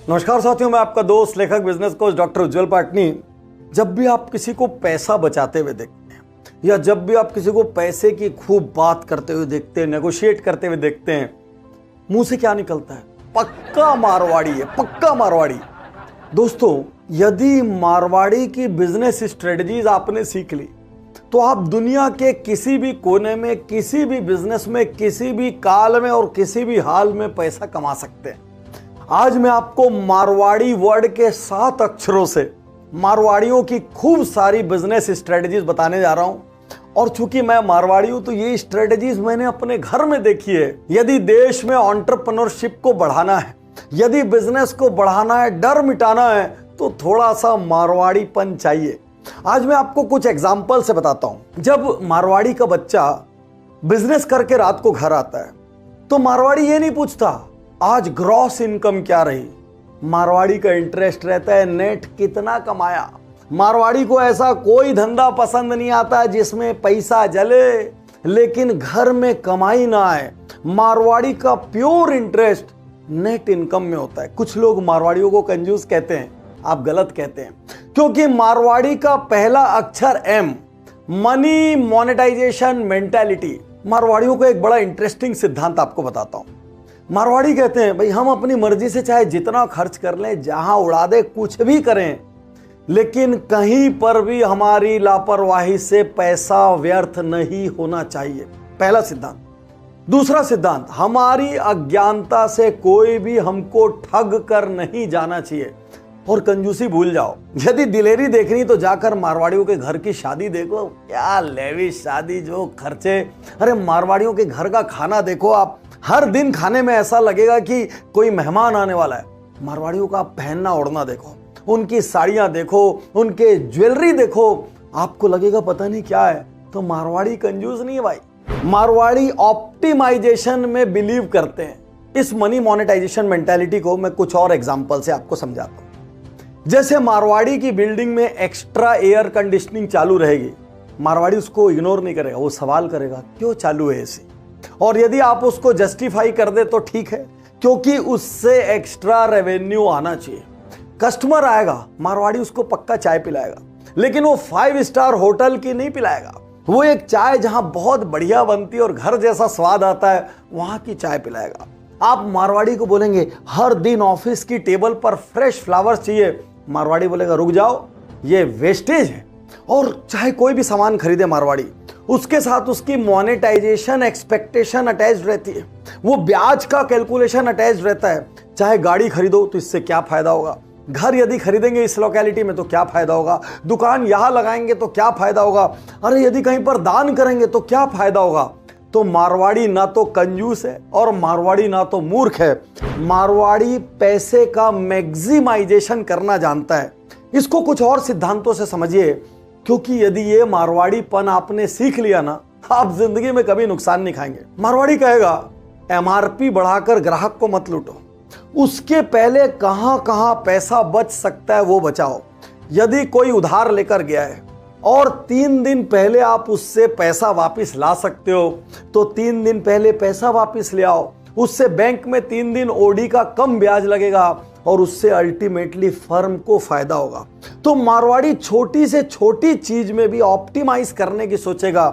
नमस्कार साथियों, मैं आपका दोस्त लेखक बिजनेस कोच डॉक्टर उज्जवल पाटनी। जब भी आप किसी को पैसा बचाते हुए देखते हैं या जब भी आप किसी को पैसे की खूब बात करते हुए देखते हैं, नेगोशिएट करते हुए देखते हैं, मुंह से क्या निकलता है? पक्का मारवाड़ी है, पक्का मारवाड़ी। दोस्तों, यदि मारवाड़ी की बिजनेस स्ट्रेटजीज आपने सीख ली तो आप दुनिया के किसी भी कोने में, किसी भी बिजनेस में, किसी भी काल में और किसी भी हाल में पैसा कमा सकते हैं। आज मैं आपको मारवाड़ी वर्ड के 7 अक्षरों से मारवाड़ियों की खूब सारी बिजनेस स्ट्रेटजीज बताने जा रहा हूं। और चूंकि मैं मारवाड़ी हूं तो ये स्ट्रेटजीज मैंने अपने घर में देखी है। यदि देश में एंटरप्रेन्योरशिप को बढ़ाना है, यदि बिजनेस को बढ़ाना है, डर मिटाना है, तो थोड़ा सा मारवाड़ीपन चाहिए। आज मैं आपको कुछ एग्जाम्पल से बताता हूं। जब मारवाड़ी का बच्चा बिजनेस करके रात को घर आता है तो मारवाड़ी ये नहीं पूछता आज ग्रॉस इनकम क्या रही। मारवाड़ी का इंटरेस्ट रहता है नेट कितना कमाया। मारवाड़ी को ऐसा कोई धंधा पसंद नहीं आता जिसमें पैसा जले लेकिन घर में कमाई ना आए। मारवाड़ी का प्योर इंटरेस्ट नेट इनकम में होता है। कुछ लोग मारवाड़ियों को कंजूस कहते हैं, आप गलत कहते हैं, क्योंकि मारवाड़ी का पहला अक्षर एम, मनी मोनेटाइजेशन मेंटालिटी। मारवाड़ियों का एक बड़ा इंटरेस्टिंग सिद्धांत आपको बताता हूं। मारवाड़ी कहते हैं भाई हम अपनी मर्जी से चाहे जितना खर्च कर लें, जहां उड़ा दे, कुछ भी करें, लेकिन कहीं पर भी हमारी लापरवाही से पैसा व्यर्थ नहीं होना चाहिए। पहला सिद्धांत। दूसरा सिद्धांत, हमारी अज्ञानता से कोई भी हमको ठग कर नहीं जाना चाहिए। और कंजूसी भूल जाओ। यदि दिलेरी देखनी तो जाकर मारवाड़ियों के घर की शादी देखो। क्या लेविश शादी, जो खर्चे। अरे मारवाड़ियों के घर का खाना देखो आप, हर दिन खाने में ऐसा लगेगा कि कोई मेहमान आने वाला है। मारवाड़ियों का पहनना ओढ़ना देखो, उनकी साड़ियां देखो, उनके ज्वेलरी देखो, आपको लगेगा पता नहीं क्या है। तो मारवाड़ी कंजूस नहीं है भाई। मारवाड़ी ऑप्टिमाइजेशन में बिलीव करते हैं। इस मनी मोनेटाइजेशन मेंटालिटी को मैं कुछ और एग्जांपल से आपको समझाता हूं। जैसे मारवाड़ी की बिल्डिंग में एक्स्ट्रा एयर कंडीशनिंग चालू रहेगी, मारवाड़ी उसको इग्नोर नहीं करेगा, वो सवाल करेगा क्यों चालू है एसी। और यदि आप उसको जस्टिफाई कर दे तो ठीक है, क्योंकि उससे एक्स्ट्रा रेवेन्यू आना चाहिए। कस्टमर आएगा, मारवाड़ी उसको पक्का चाय पिलाएगा, लेकिन वो 5 स्टार होटल की नहीं पिलाएगा। वो एक चाय जहां बहुत बढ़िया बनती है और घर जैसा स्वाद आता है, वहां की चाय पिलाएगा। आप मारवाड़ी को बोलेंगे हर दिन ऑफिस की टेबल पर फ्रेश फ्लावर्स चाहिए, मारवाड़ी बोलेगा रुक जाओ, ये वेस्टेज है। और चाहे कोई भी सामान खरीदे मारवाड़ी, उसके साथ उसकी मोनेटाइजेशन एक्सपेक्टेशन अटैच रहती है। वो ब्याज का कैलकुलेशन अटैच रहता है। चाहे गाड़ी खरीदो तो इससे क्या फायदा होगा, घर यदि खरीदेंगे इस लोकेलिटी में तो क्या फायदा होगा, दुकान यहां लगाएंगे तो क्या फायदा होगा, अरे यदि कहीं पर दान करेंगे तो क्या फायदा होगा। तो मारवाड़ी ना तो कंजूस है और मारवाड़ी ना तो मूर्ख है। मारवाड़ी पैसे का मैक्सिमाइजेशन करना जानता है। इसको कुछ और सिद्धांतों से समझिए, क्योंकि यदि ये मारवाड़ीपन आपने सीख लिया ना, आप जिंदगी में कभी नुकसान नहीं खाएंगे। मारवाड़ी कहेगा एमआरपी बढ़ाकर ग्राहक को मत लूटो, उसके पहले कहां कहां पैसा बच सकता है वो बचाओ। यदि कोई उधार लेकर गया है और 3 दिन पहले आप उससे पैसा वापस ला सकते हो तो 3 दिन पहले पैसा वापस ले आओ। उससे बैंक में 3 दिन ओडी का कम ब्याज लगेगा और उससे अल्टीमेटली फर्म को फायदा होगा। तो मारवाड़ी छोटी से छोटी चीज में भी ऑप्टिमाइज करने की सोचेगा।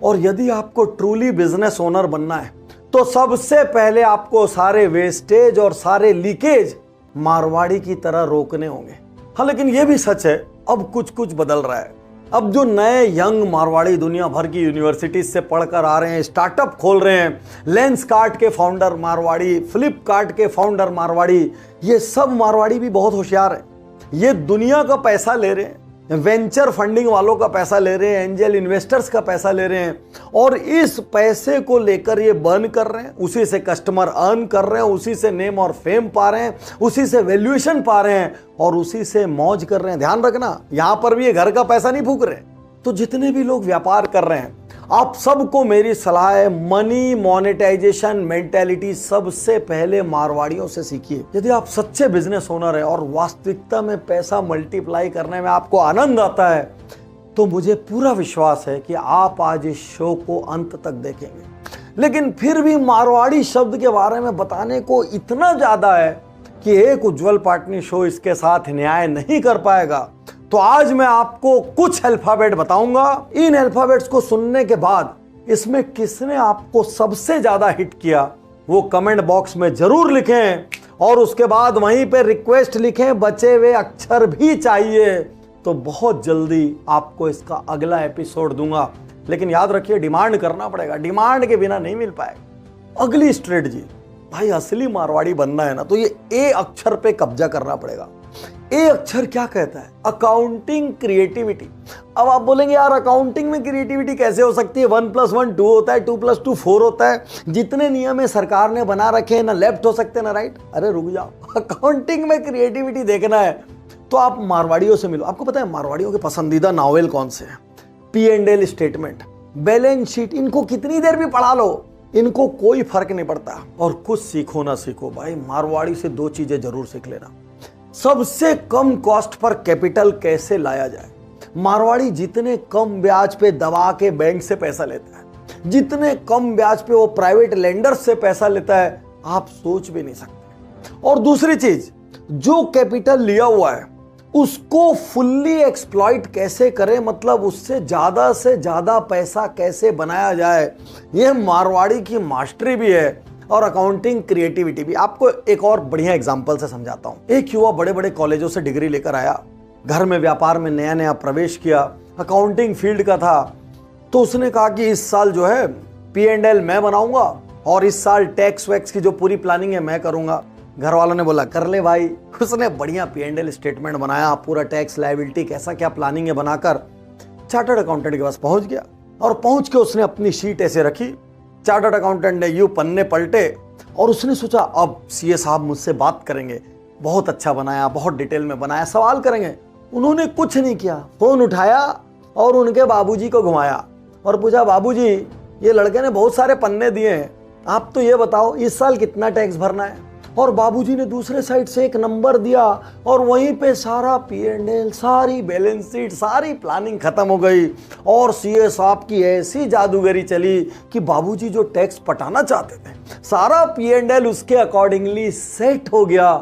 और यदि आपको ट्रूली बिजनेस ओनर बनना है तो सबसे पहले आपको सारे वेस्टेज और सारे लीकेज मारवाड़ी की तरह रोकने होंगे। हाँ, लेकिन यह भी सच है अब कुछ कुछ बदल रहा है। अब जो नए यंग मारवाड़ी दुनिया भर की यूनिवर्सिटीज से पढ़कर आ रहे हैं, स्टार्टअप खोल रहे हैं, लेंसकार्ट के फाउंडर मारवाड़ी, फ्लिपकार्ट के फाउंडर मारवाड़ी, ये सब मारवाड़ी भी बहुत होशियार है। ये दुनिया का पैसा ले रहे हैं, वेंचर फंडिंग वालों का पैसा ले रहे हैं, एंजल इन्वेस्टर्स का पैसा ले रहे हैं, और इस पैसे को लेकर ये बर्न कर रहे हैं। उसी से कस्टमर अर्न कर रहे हैं, उसी से नेम और फेम पा रहे हैं, उसी से वैल्यूएशन पा रहे हैं और उसी से मौज कर रहे हैं। ध्यान रखना, यहां पर भी ये घर का पैसा नहीं फूक रहे। तो जितने भी लोग व्यापार कर रहे हैं, आप सबको मेरी सलाह है, मनी मोनेटाइजेशन मेंटालिटी सबसे पहले मारवाड़ियों से सीखिए। यदि आप सच्चे बिजनेस ओनर हैं और वास्तविकता में पैसा मल्टीप्लाई करने में आपको आनंद आता है तो मुझे पूरा विश्वास है कि आप आज इस शो को अंत तक देखेंगे। लेकिन फिर भी मारवाड़ी शब्द के बारे में बताने को इतना ज्यादा है कि एक उज्जवल पाटनी शो इसके साथ न्याय नहीं कर पाएगा, तो आज मैं आपको कुछ अल्फाबेट बताऊंगा। इन अल्फाबेट्स को सुनने के बाद इसमें किसने आपको सबसे ज्यादा हिट किया वो कमेंट बॉक्स में जरूर लिखें, और उसके बाद वहीं पे रिक्वेस्ट लिखें, बचे हुए अक्षर भी चाहिए। तो बहुत जल्दी आपको इसका अगला एपिसोड दूंगा, लेकिन याद रखिए डिमांड करना पड़ेगा, डिमांड के बिना नहीं मिल पाएगा। अगली स्ट्रेटजी, भाई असली मारवाड़ी बनना है ना तो ये ए अक्षर पे कब्जा करना पड़ेगा। ए अक्षर क्या कहता है? Accounting creativity. अब आप बोलेंगे यार अकाउंटिंग में क्रिएटिविटी कैसे हो सकती है? 1 + 1 2 होता है, 2 + 2 4 होता है, जितने नियम है सरकार ने बना रखे हैं, ना लेफ्ट हो सकते ना राइट। अरे रुक जाओ, अकाउंटिंग में क्रिएटिविटी देखना है तो आप मारवाड़ियों से मिलो। आपको पता है मारवाड़ियों के पसंदीदा नावल कौन से हैं? P&L स्टेटमेंट, बैलेंस शीट, इनको कितनी देर भी पढ़ा लो, इनको कोई फर्क नहीं पड़ता। और कुछ सीखो ना सीखो भाई, मारवाड़ी से 2 चीजें जरूर सीख लेना। सबसे कम कॉस्ट पर कैपिटल कैसे लाया जाए। मारवाड़ी जितने कम ब्याज पे दबा के बैंक से पैसा लेता है, जितने कम ब्याज पे वो प्राइवेट लेंडर से पैसा लेता है, आप सोच भी नहीं सकते। और दूसरी चीज, जो कैपिटल लिया हुआ है उसको फुल्ली एक्सप्लॉइट कैसे करें, मतलब उससे ज्यादा पैसा कैसे बनाया जाए, यह मारवाड़ी की मास्टरी भी है और अकाउंटिंग क्रिएटिविटी भी। आपको एक और बढ़िया एग्जांपल से समझाता हूं। एक युवा बड़े बड़े कॉलेजों से डिग्री लेकर आया, घर में व्यापार में नया नया प्रवेश किया, अकाउंटिंग फील्ड का था, तो उसने कहा कि इस साल जो है P&L मैं बनाऊंगा और इस साल टैक्स वैक्स की जो पूरी प्लानिंग है मैं करूंगा। घर वालों ने बोला कर ले भाई। उसने बढ़िया P&L स्टेटमेंट बनाया, पूरा टैक्स लायबिलिटी कैसा क्या प्लानिंग है बनाकर चार्टर्ड अकाउंटेंट के पास पहुंच गया, और पहुंच के उसने अपनी शीट ऐसे रखी। चार्टर्ड अकाउंटेंट ने यूं पन्ने पलटे और उसने सोचा अब CA साहब मुझसे बात करेंगे, बहुत अच्छा बनाया, बहुत डिटेल में बनाया, सवाल करेंगे। उन्होंने कुछ नहीं किया, फोन उठाया और उनके बाबूजी को घुमाया और पूछा, बाबूजी ये लड़के ने बहुत सारे पन्ने दिए हैं, आप तो ये बताओ इस साल कितना टैक्स भरना है। और बाबूजी ने दूसरे साइड से एक नंबर दिया और वहीं पे सारा P&L, सारी बैलेंस शीट, सारी प्लानिंग खत्म हो गई। और CA साहब की ऐसी जादूगरी चली कि बाबूजी जो टैक्स पटाना चाहते थे, सारा P&L उसके अकॉर्डिंगली सेट हो गया।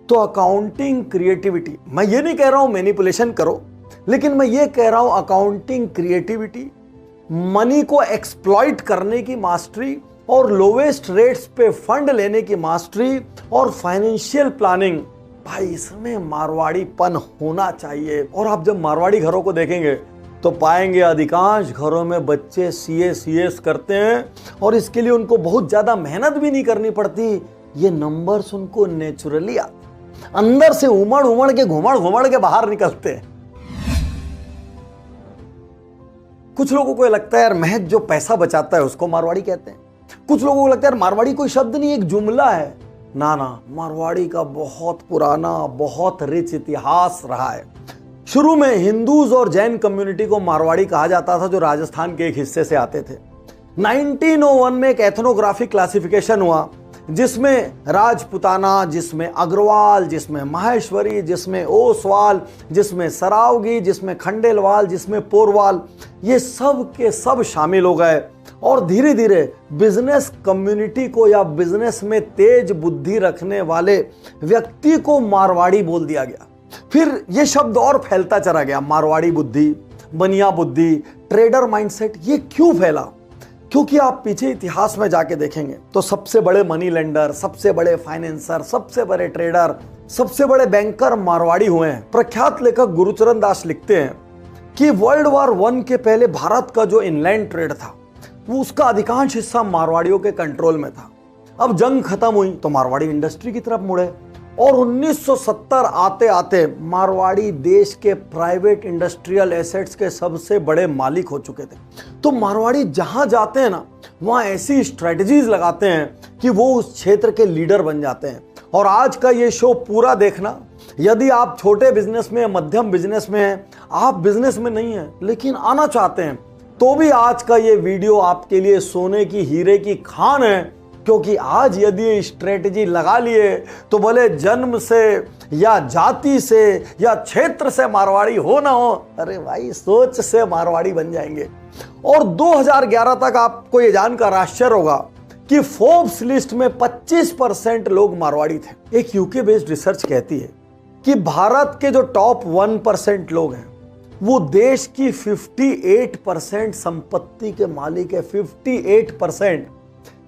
तो अकाउंटिंग क्रिएटिविटी, मैं ये नहीं कह रहा हूं मैनिपुलेशन करो, लेकिन मैं ये कह रहा हूं अकाउंटिंग क्रिएटिविटी, मनी को एक्सप्लॉइट करने की मास्टरी और लोवेस्ट रेट्स पे फंड लेने की मास्टरी और फाइनेंशियल प्लानिंग, भाई इसमें मारवाड़ीपन होना चाहिए। और आप जब मारवाड़ी घरों को देखेंगे तो पाएंगे अधिकांश घरों में बच्चे CA CS करते हैं और इसके लिए उनको बहुत ज्यादा मेहनत भी नहीं करनी पड़ती। ये नंबर्स उनको नेचुरली आते, अंदर से उमड़ घुमड़ के बाहर निकलते हैं। कुछ लोगों को लगता है यार महज जो पैसा बचाता है उसको मारवाड़ी कहते हैं। कुछ लोगों को लगता है यार मारवाड़ी कोई शब्द नहीं, एक जुमला है। ना, मारवाड़ी का बहुत पुराना, बहुत रिच इतिहास रहा है। शुरू में हिंदूज और जैन कम्युनिटी को मारवाड़ी कहा जाता था, जो राजस्थान के एक हिस्से से आते थे। 1901 में एक एथनोग्राफिक क्लासिफिकेशन हुआ जिसमें राजपुताना, जिसमें अग्रवाल, जिसमें माहेश्वरी, जिसमें ओसवाल, जिसमें सरावगी, जिसमें खंडेलवाल, जिसमें पोरवाल, ये सब के सब शामिल हो गए। और धीरे धीरे बिजनेस कम्युनिटी को या बिजनेस में तेज बुद्धि रखने वाले व्यक्ति को मारवाड़ी बोल दिया गया। फिर यह शब्द और फैलता चला गया, मारवाड़ी बुद्धि, बनिया बुद्धि, ट्रेडर माइंडसेट। ये क्यों फैला? क्योंकि आप पीछे इतिहास में जाके देखेंगे तो सबसे बड़े मनी लेंडर, सबसे बड़े फाइनेंसर, सबसे बड़े ट्रेडर, सबसे बड़े बैंकर मारवाड़ी हुए हैं। प्रख्यात लेखक गुरुचरण दास लिखते हैं कि वर्ल्ड वॉर 1 के पहले भारत का जो इनलैंड ट्रेड था वो उसका अधिकांश हिस्सा मारवाड़ियों के कंट्रोल में था। अब जंग खत्म हुई तो मारवाड़ी इंडस्ट्री की तरफ मुड़े और 1970 आते आते मारवाड़ी देश के प्राइवेट इंडस्ट्रियल एसेट्स के सबसे बड़े मालिक हो चुके थे। तो मारवाड़ी जहां जाते हैं ना, वहां ऐसी स्ट्रेटजीज लगाते हैं कि वो उस क्षेत्र के लीडर बन जाते हैं। और आज का ये शो पूरा देखना। यदि आप छोटे बिजनेस में, मध्यम बिजनेस में हैं, आप बिजनेस में नहीं हैं लेकिन आना चाहते हैं, तो भी आज का ये वीडियो आपके लिए सोने की हीरे की खान है। क्योंकि आज यदि ये स्ट्रेटजी लगा लिए तो भले जन्म से या जाति से या क्षेत्र से मारवाड़ी हो ना हो, अरे भाई सोच से मारवाड़ी बन जाएंगे। और 2011 तक आपको ये जानकर आश्चर्य होगा कि फोर्ब्स लिस्ट में 25% लोग मारवाड़ी थे। एक यूके बेस्ड रिसर्च कहती है कि भारत के जो टॉप 1% लोग हैं वो देश की 58% संपत्ति के मालिक है, 58%।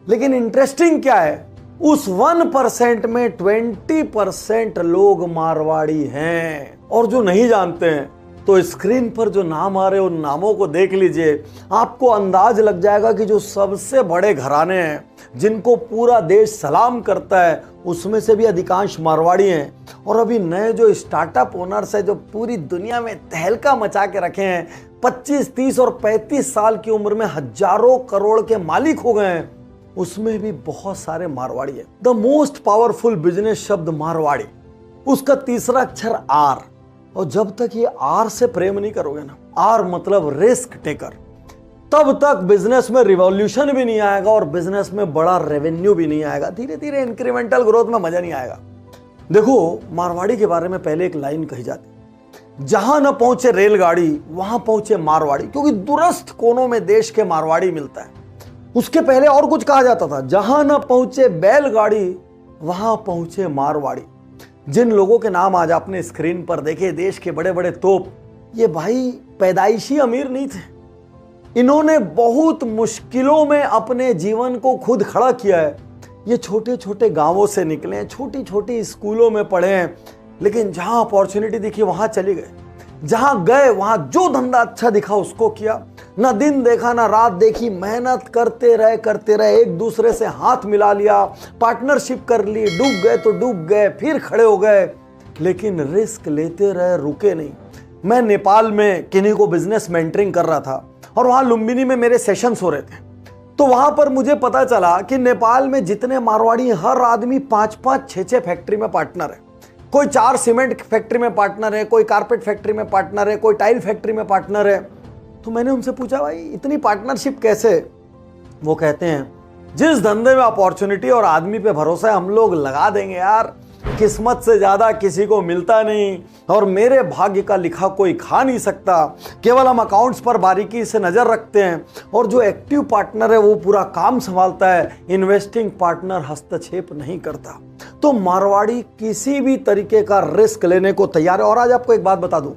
लेकिन इंटरेस्टिंग क्या है, उस 1% में 20% लोग मारवाड़ी हैं। और जो नहीं जानते हैं तो स्क्रीन पर जो नाम आ रहे हैं उन नामों को देख लीजिए, आपको अंदाज लग जाएगा कि जो सबसे बड़े घराने हैं जिनको पूरा देश सलाम करता है उसमें से भी अधिकांश मारवाड़ी हैं। और अभी नए जो स्टार्टअप ओनर्स हैं जो पूरी दुनिया में तहलका मचा के रखे हैं, 25, 30 और 35 साल की उम्र में हजारों करोड़ के मालिक हो गए हैं, उसमें भी बहुत सारे मारवाड़ी है। द मोस्ट पावरफुल बिजनेस शब्द मारवाड़ी, उसका तीसरा अक्षर आर। और जब तक ये आर से प्रेम नहीं करोगे ना, आर मतलब रिस्क टेकर, तब तक बिजनेस में रिवॉल्यूशन भी नहीं आएगा और बिजनेस में बड़ा रेवेन्यू भी नहीं आएगा। धीरे धीरे इंक्रीमेंटल ग्रोथ में मजा नहीं आएगा। देखो, मारवाड़ी के बारे में पहले एक लाइन कही जाती, जहां न पहुंचे रेलगाड़ी वहां पहुंचे मारवाड़ी, क्योंकि दूरस्थ कोनों में देश के मारवाड़ी मिलता है। उसके पहले और कुछ कहा जाता था, जहां न पहुंचे बैलगाड़ी वहां पहुंचे मारवाड़ी। जिन लोगों के नाम आज आपने स्क्रीन पर देखे, देश के बड़े बड़े तोप, ये भाई पैदाइशी अमीर नहीं थे। इन्होंने बहुत मुश्किलों में अपने जीवन को खुद खड़ा किया है। ये छोटे छोटे गांवों से निकले हैं, छोटी छोटी स्कूलों में पढ़े हैं, लेकिन जहां अपॉर्चुनिटी दिखी वहां चले गए। जहां गए वहां जो धंधा अच्छा दिखा उसको किया, ना दिन देखा ना रात देखी, मेहनत करते रहे, एक दूसरे से हाथ मिला लिया, पार्टनरशिप कर ली, डूब गए तो डूब गए, फिर खड़े हो गए, लेकिन रिस्क लेते रहे, रुके नहीं। मैं नेपाल में किन्हीं को बिजनेस मेंटरिंग कर रहा था और वहां लुम्बिनी में मेरे सेशंस हो रहे थे। तो वहां पर मुझे पता चला कि नेपाल में जितने मारवाड़ी, हर आदमी 5-5, 6-6 फैक्ट्री में पार्टनर है। कोई 4 सीमेंट फैक्ट्री में पार्टनर है, कोई कारपेट फैक्ट्री में पार्टनर है, कोई टाइल फैक्ट्री में पार्टनर है। तो मैंने उनसे पूछा, भाई इतनी पार्टनरशिप कैसे? वो कहते हैं, जिस धंधे में अपॉर्चुनिटी और आदमी पे भरोसा है हम लोग लगा देंगे यार, किस्मत से ज्यादा किसी को मिलता नहीं और मेरे भाग्य का लिखा कोई खा नहीं सकता। केवल हम अकाउंट्स पर बारीकी से नजर रखते हैं और जो एक्टिव पार्टनर है वो पूरा काम संभालता है, इन्वेस्टिंग पार्टनर हस्तक्षेप नहीं करता। तो मारवाड़ी किसी भी तरीके का रिस्क लेने को तैयार है। और आज आपको एक बात बता दूं,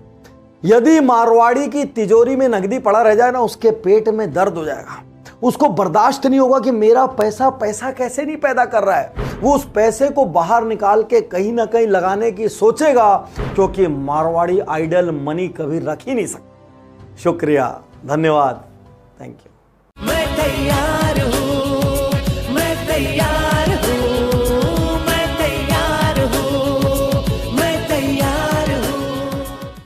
यदि मारवाड़ी की तिजोरी में नकदी पड़ा रह जाए ना, उसके पेट में दर्द हो जाएगा। उसको बर्दाश्त नहीं होगा कि मेरा पैसा कैसे नहीं पैदा कर रहा है। वो उस पैसे को बाहर निकाल के कहीं ना कहीं लगाने की सोचेगा, क्योंकि मारवाड़ी आइडल मनी कभी रख ही नहीं सकता। शुक्रिया, धन्यवाद, थैंक यू। मैं तैयार हूं।